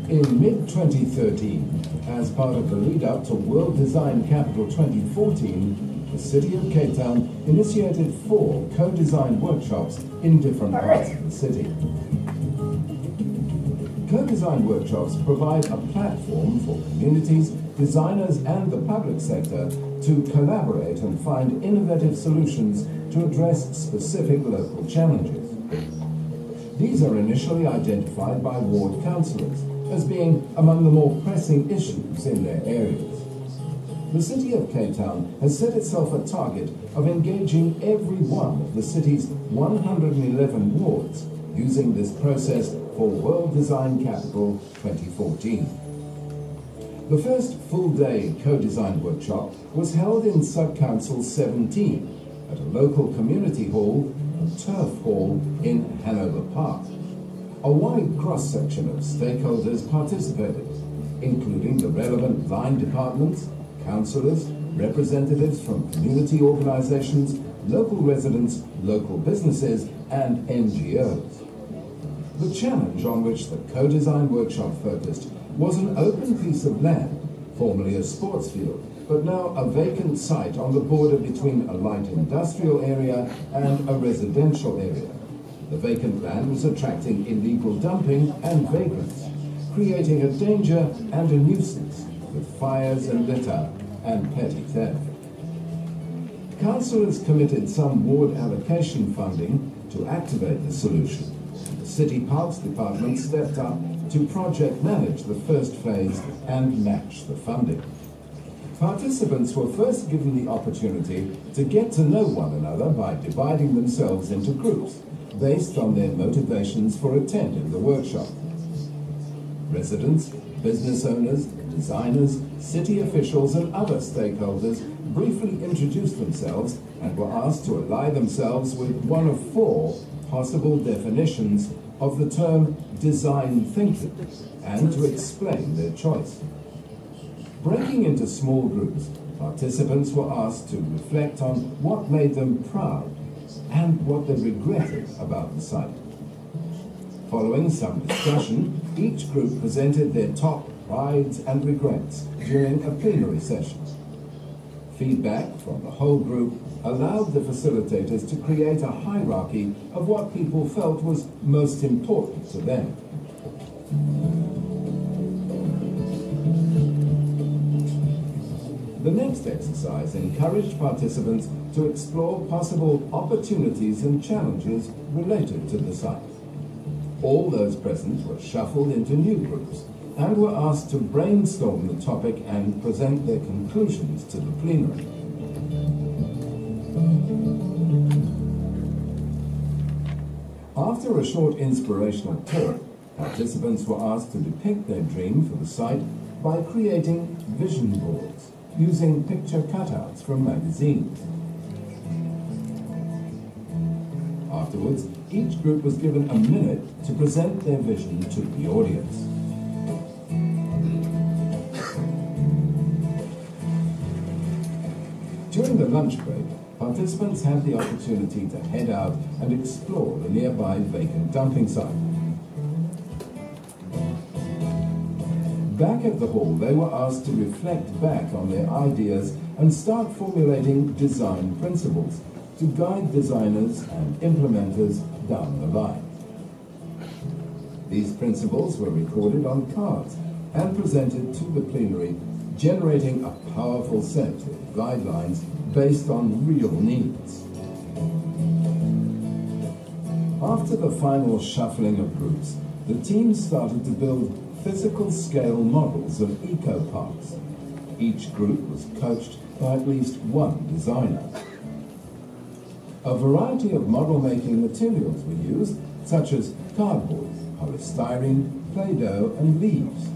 In mid-2013, as part of the lead-up to World Design Capital 2014, the City of Cape Town initiated 4 co-design workshops in different parts of the city. Co-design workshops provide a platform for communities, designers and the public sector to collaborate and find innovative solutions to address specific local challenges. These are initially identified by ward councillors as being among the more pressing issues in their areas. The City of Cape Town has set itself a target of engaging every one of the city's 111 wards using this process for World Design Capital 2014. The first full-day co-design workshop was held in Sub-Council 17 at a local community hall, the Turf Hall in Hanover Park. A wide cross-section of stakeholders participated, including the relevant line departments, councillors, representatives from community organisations, local residents, local businesses and NGOs. The challenge on which the co-design workshop focused was an open piece of land, formerly a sports field, but now a vacant site on the border between a light industrial area and a residential area. The vacant land was attracting illegal dumping and vagrants, creating a danger and a nuisance with fires and litter and petty theft. Councillors committed some ward allocation funding to activate the solution. The City Parks Department stepped up to project manage the first phase and match the funding. Participants were first given the opportunity to get to know one another by dividing themselves into groups based on their motivations for attending the workshop. Residents, business owners, designers, city officials and other stakeholders briefly introduced themselves and were asked to ally themselves with one of 4 possible definitions of the term design thinking and to explain their choice. Breaking into small groups, participants were asked to reflect on what made them proud and what they regretted about the site. Following some discussion, each group presented their top prides and regrets during a plenary session. Feedback from the whole group allowed the facilitators to create a hierarchy of what people felt was most important to them. The next exercise encouraged participants to explore possible opportunities and challenges related to the site. All those present were shuffled into new groups and were asked to brainstorm the topic and present their conclusions to the plenary. After a short inspirational talk, participants were asked to depict their dream for the site by creating vision boards using picture cutouts from magazines. Afterwards, each group was given a minute to present their vision to the audience. During the lunch break, participants had the opportunity to head out and explore the nearby vacant dumping site. Back at the hall, they were asked to reflect back on their ideas and start formulating design principles to guide designers and implementers down the line. These principles were recorded on cards and presented to the plenary, generating a powerful set of guidelines based on real needs. After the final shuffling of groups, the team started to build physical scale models of eco-parks. Each group was coached by at least one designer. A variety of model-making materials were used, such as cardboard, polystyrene, Play-Doh, and leaves.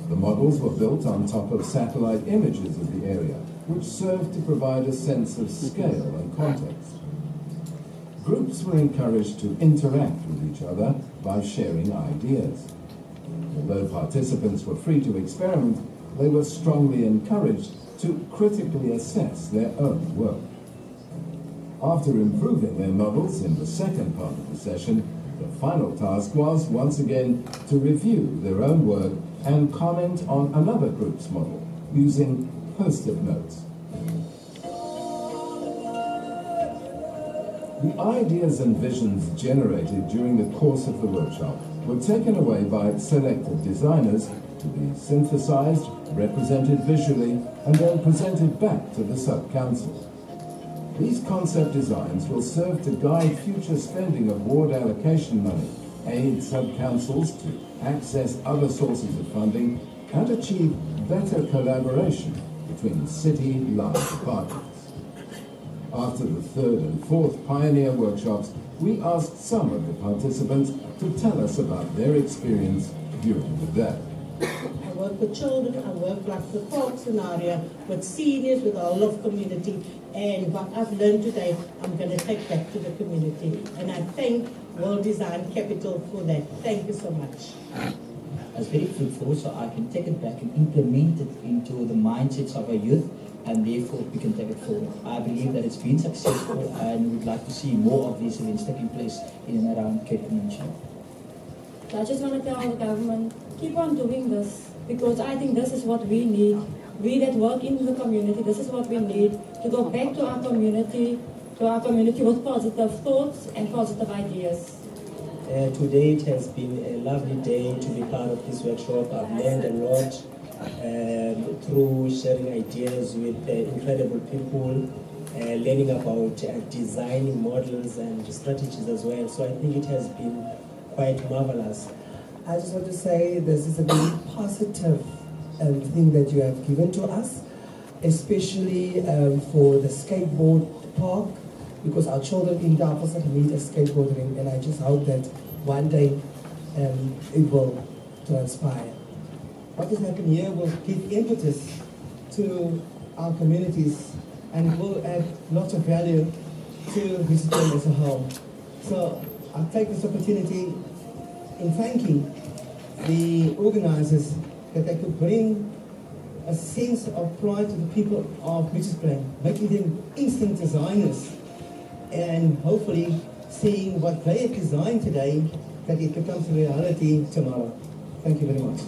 The models were built on top of satellite images of the area, which served to provide a sense of scale and context. Groups were encouraged to interact with each other by sharing ideas. Although participants were free to experiment, they were strongly encouraged to critically assess their own work. After improving their models in the second part of the session, The final task was, once again, to review their own work and comment on another group's model using post-it notes. The ideas and visions generated during the course of the workshop were taken away by selected designers to be synthesized, represented visually, and then presented back to the sub-council. These concept designs will serve to guide future spending of ward allocation money, aid sub-councils to access other sources of funding, and achieve better collaboration between city-line departments. After the third and fourth Pioneer workshops, we asked some of the participants to tell us about their experience during the day. I work with children, I work like the Park scenario, with seniors, with our love community, and what I've learned today, I'm going to take back to the community. And I thank World Design Capital for that. Thank you so much. It's very fruitful, so I can take it back and implement it into the mindsets of our youth, and therefore we can take it forward. I believe that it's been successful, and we'd like to see more of these events taking place in and around Cape Peninsula. I just want to tell the government, keep on doing this, because I think this is what we need. We that work in the community, this is what we need, to go back to our community with positive thoughts and positive ideas. Today it has been a lovely day to be part of this workshop. I've learned a lot through sharing ideas with incredible people, learning about designing models and strategies as well. So I think it has been quite marvelous. I just want to say this is a very positive thing that you have given to us, especially for the skateboard park, because our children in Darfur need a skateboard ring, and I just hope that one day it will transpire. What is happening here will give impetus to our communities and will add lots of value to Visitor as a whole. So I take this opportunity in thanking the organizers that they could bring a sense of pride to the people of Richards Bay, making them instant designers, and hopefully seeing what they have designed today, that it becomes a reality tomorrow. Thank you very much.